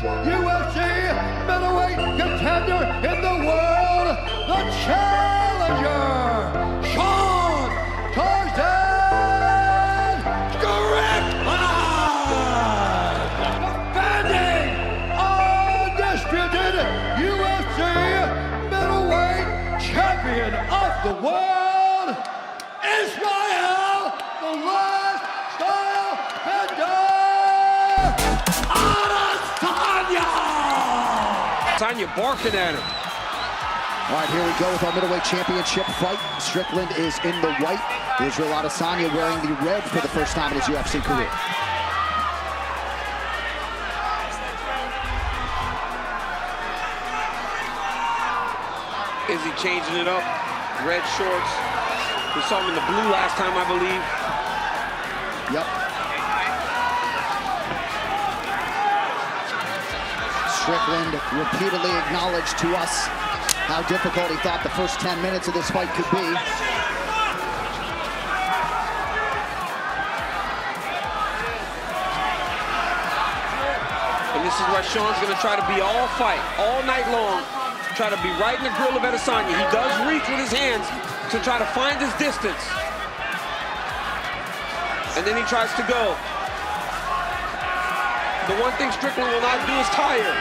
UFC middleweight contender in the world, the challenger, Sean Tarzan Strickland, defending undisputed UFC middleweight champion of the world, Israel, the last style bender, Adesanya! Adesanya barking at him. All right, here we go with our middleweight championship fight. Strickland is in the white. Israel Adesanya wearing the red for the first time in his UFC career. Is he changing it up? Red shorts. We saw him in the blue last time, I believe. Yep. Strickland repeatedly acknowledged to us how difficult he thought the first 10 minutes of this fight could be. And this is where Sean's going to try to be all fight, all night long. Try to be right in the grill of Adesanya. He does reach with his hands to try to find his distance. And then he tries to go. The one thing Strickland will not do is tire.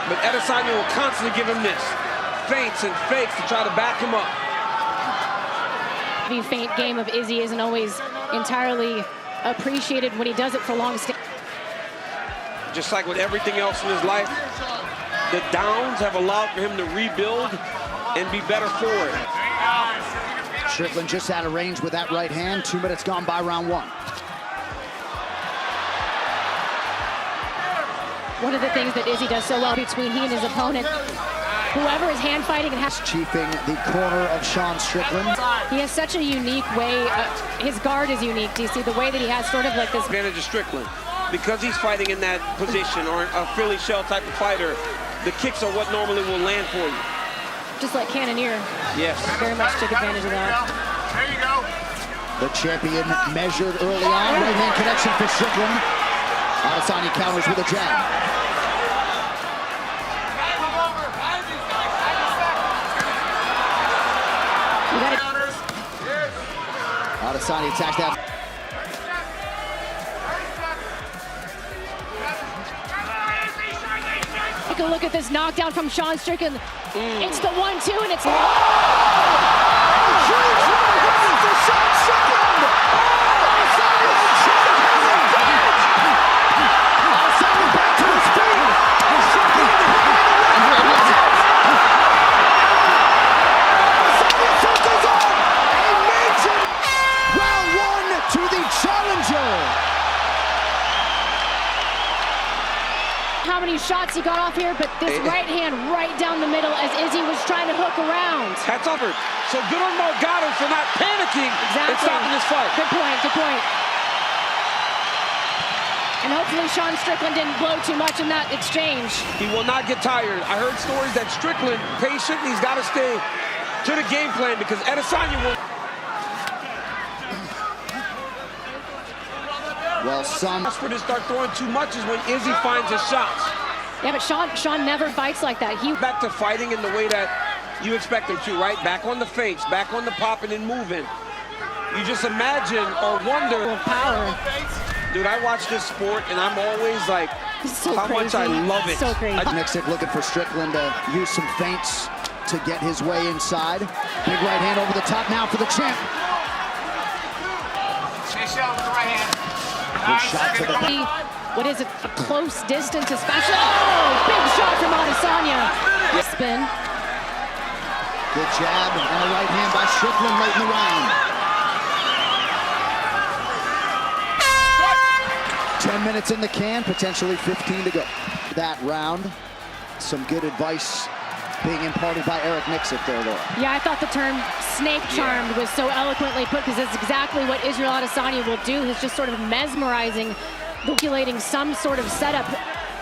But Adesanya will constantly give him this. Feints and fakes to try to back him up. The feint game of Izzy isn't always entirely appreciated when he does it for long. Just like with everything else in his life, the downs have allowed for him to rebuild and be better for it. Strickland just out of range with that right hand. 2 minutes gone by round one. One of the things that Izzy does so well between he and his opponent, whoever is hand fighting and has Chiefing the corner of Sean Strickland. he has such a unique way. His guard is unique. Do you see the way that he has sort of like this Advantage of Strickland. Because he's fighting in that position, or a Philly shell type of fighter, the kicks are what normally will land for you. just like Cannonier? Yes. Very much took advantage of that. There you go. The champion measured early on. Right hand connection for Strickland. Adesanya counters with a jab. Adesanya attacks that. Take a look at this knockdown from Sean Strickland. It's the 1-2 and it's... How many shots he got off here, but this right hand right down the middle as Izzy was trying to hook around. That's over. So good on Morgado for not panicking and stopping this fight. Good point, good point. And hopefully Sean Strickland didn't blow too much in that exchange. He will not get tired. I heard stories that Strickland, patient, he's got to stay to the game plan because Adesanya will... Well, some for to start throwing too much is when Izzy finds his shots. Yeah, but Sean never fights like that. He Back to fighting in the way that you expect him to, right? Back on the feints, back on the popping and moving. You just imagine or wonder. power. Dude, I watch this sport and I'm always like, So how much I crazy. love it. So crazy. Nixick looking for Strickland to use some feints to get his way inside. Big right hand over the top now for the champ. Chase out with the right hand. Big shot to the What is it? A close distance, especially. Oh, big shot from Adesanya. Spin. good jab and a right hand by Strickland late in the round. 10 minutes in the can, potentially 15 to go. That round, some good advice being imparted by Eric Nixick there, Laura. Yeah, I thought the term snake charmed was so eloquently put because it's exactly what Israel Adesanya will do. He's just sort of mesmerizing, calculating some sort of setup,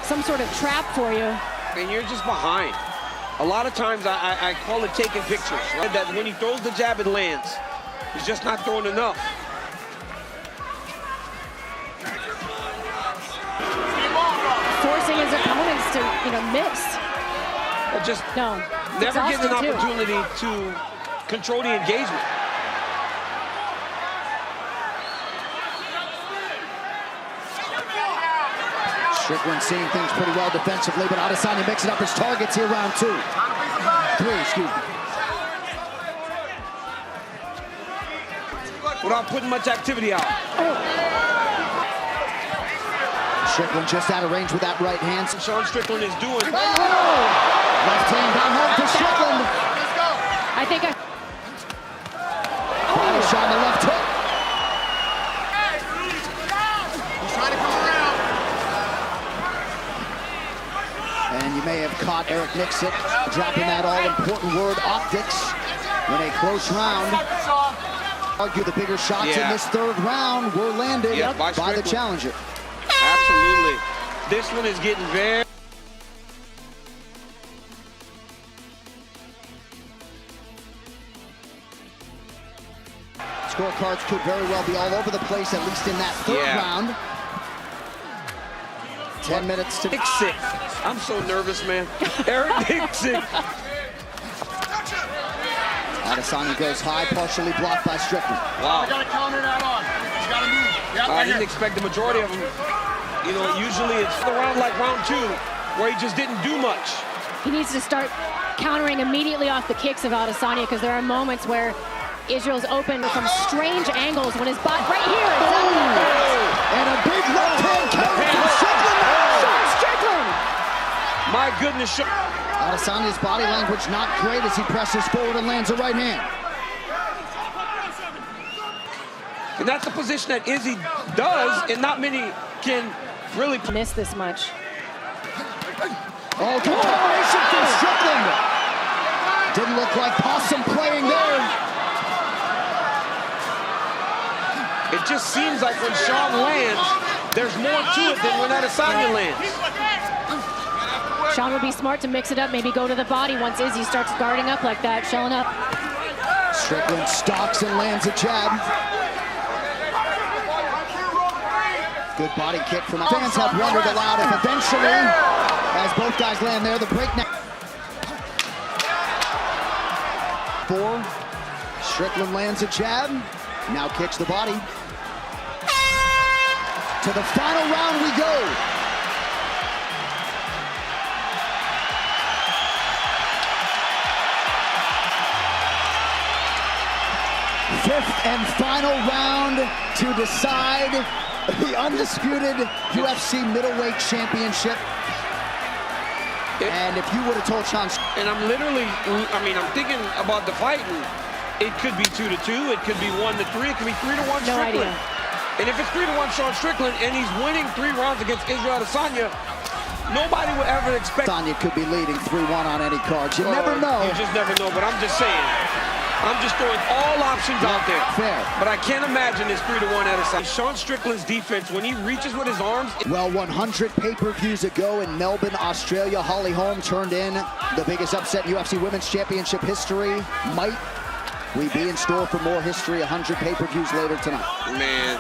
some sort of trap for you. And you're just behind. A lot of times I call it taking pictures, right? That when he throws the jab, it lands. He's just not throwing enough. forcing his opponents to, miss. But just No. never getting an exhausting, too. opportunity to control the engagement. Strickland seeing things pretty well defensively, but Adesanya mixing up his targets here, round 2. 3, excuse me. Without putting much activity out. Strickland just out of range with that right hand. Sean Strickland is doing. Oh! Left hand down home for Strickland. I think Body shot on the left hook. He's trying to come around. And you may have caught Eric Nixon dropping that all-important word, optics, in a close round. Argue the bigger shots in this third round were landed by the challenger. Absolutely. This one is getting very... Scorecards could very well be all over the place, at least in that third round. 10 minutes to... Nixon. I'm so nervous, man. Eric Nixon. Adesanya goes high, partially blocked by Strickland. Wow. You gotta counter that on. You gotta move. Yep, I didn't expect the majority of them. Usually it's around like round 2, where he just didn't do much. he needs to start countering immediately off the kicks of Adesanya, because there are moments where Israel's open from strange angles when his body... Right here, exactly. And a big left hand counter from Strickland. Sean Strickland! My goodness. Adesanya's body language not great as he presses forward and lands a right hand. And that's a position that Izzy does, and not many can really Miss this much. Oh, good combination from Strickland. Didn't look like possum playing there. It just seems like when Sean lands, there's more to it than when Adesanya lands. Sean would be smart to mix it up, maybe go to the body once Izzy starts guarding up like that, showing up. Strickland stalks and lands a jab. Good body kick from the fans have wondered aloud if eventually, as both guys land there, the break now. 4. Strickland lands a jab, now kicks the body. To the final round we go. Fifth and final round to decide the undisputed UFC middleweight championship. And if you would have told Sean... And I'm thinking about the fight, and it could be 2-2, it could be 1-3, it could be 3-1 Strickland. No idea. And if it's 3-1 Sean Strickland, and he's winning 3 rounds against Israel Adesanya, nobody would ever expect... Adesanya could be leading 3-1 on any cards. You never know. You just never know, but I'm just saying. I'm just throwing all options out there. Fair. But I can't imagine it's 3-1 Adesanya. Sean Strickland's defense, when he reaches with his arms... Well, 100 pay-per-views ago in Melbourne, Australia, Holly Holm turned in the biggest upset in UFC Women's Championship history. Might we be in store for more history, 100 pay-per-views later tonight? Man.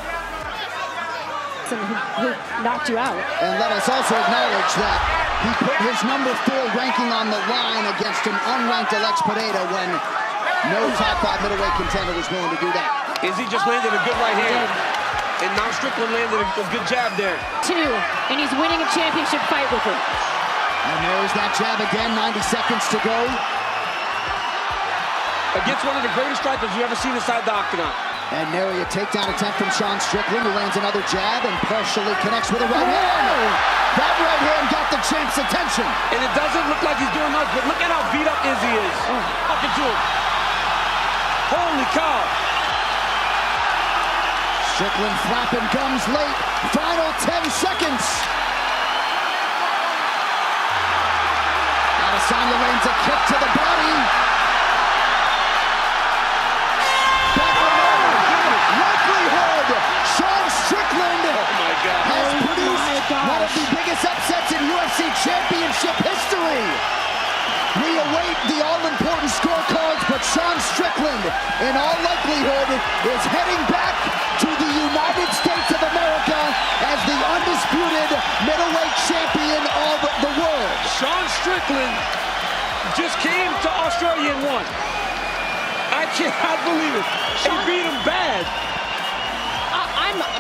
Who knocked you out. And let us also acknowledge that he put his number 4 ranking on the line against an unranked Alex Pereira when no top 5 middleweight contender was willing to do that. Izzy just landed a good right hand. And now Strickland landed a good jab there. 2, and he's winning a championship fight with it. And there's that jab again, 90 seconds to go. Against one of the greatest strikers you've ever seen inside the octagon. And nary a takedown attempt from Sean Strickland, who lands another jab and partially connects with a right hand. That right hand got the champ's attention. And it doesn't look like he's doing much, but look at how beat up Izzy is. Talking to him. Holy cow. Strickland flapping gums late. Final 10 seconds. Adesanya lands a kick to the body. Likelihood, Sean Strickland has produced one of the biggest upsets in UFC Championship history. We await the all-important scorecards, but Sean Strickland, in all likelihood, is heading back to the United States of America as the undisputed middleweight champion Strickland just came to Australia and won. I cannot believe it. He beat him bad.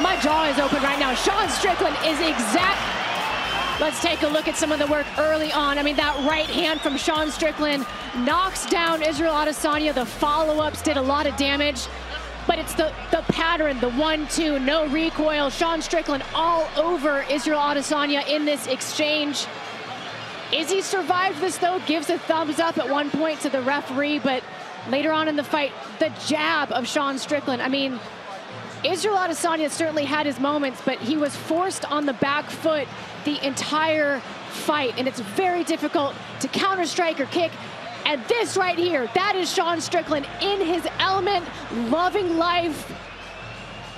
My jaw is open right now. Sean Strickland is exact. Let's take a look at some of the work early on. I mean, that right hand from Sean Strickland knocks down Israel Adesanya. The follow-ups did a lot of damage, but it's the pattern, the 1-2, no recoil. Sean Strickland all over Israel Adesanya in this exchange. Izzy survived this, though, gives a thumbs up at one point to the referee, but later on in the fight, the jab of Sean Strickland. I mean, Israel Adesanya certainly had his moments, but he was forced on the back foot the entire fight, and it's very difficult to counter-strike or kick. And this right here, that is Sean Strickland in his element, loving life,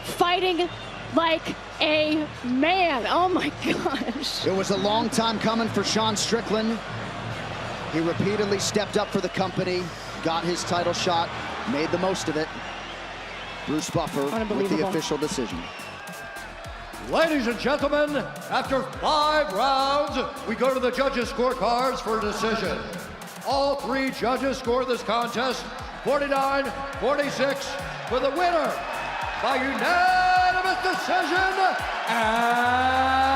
fighting like a man. Oh my gosh. It was a long time coming for Sean Strickland. He repeatedly stepped up for the company, got his title shot, made the most of it. Bruce Buffer with the official decision. Ladies and gentlemen, after 5 rounds, we go to the judges' scorecards for a decision. All 3 judges scored this contest 49-46 for the winner by unanimous decision. And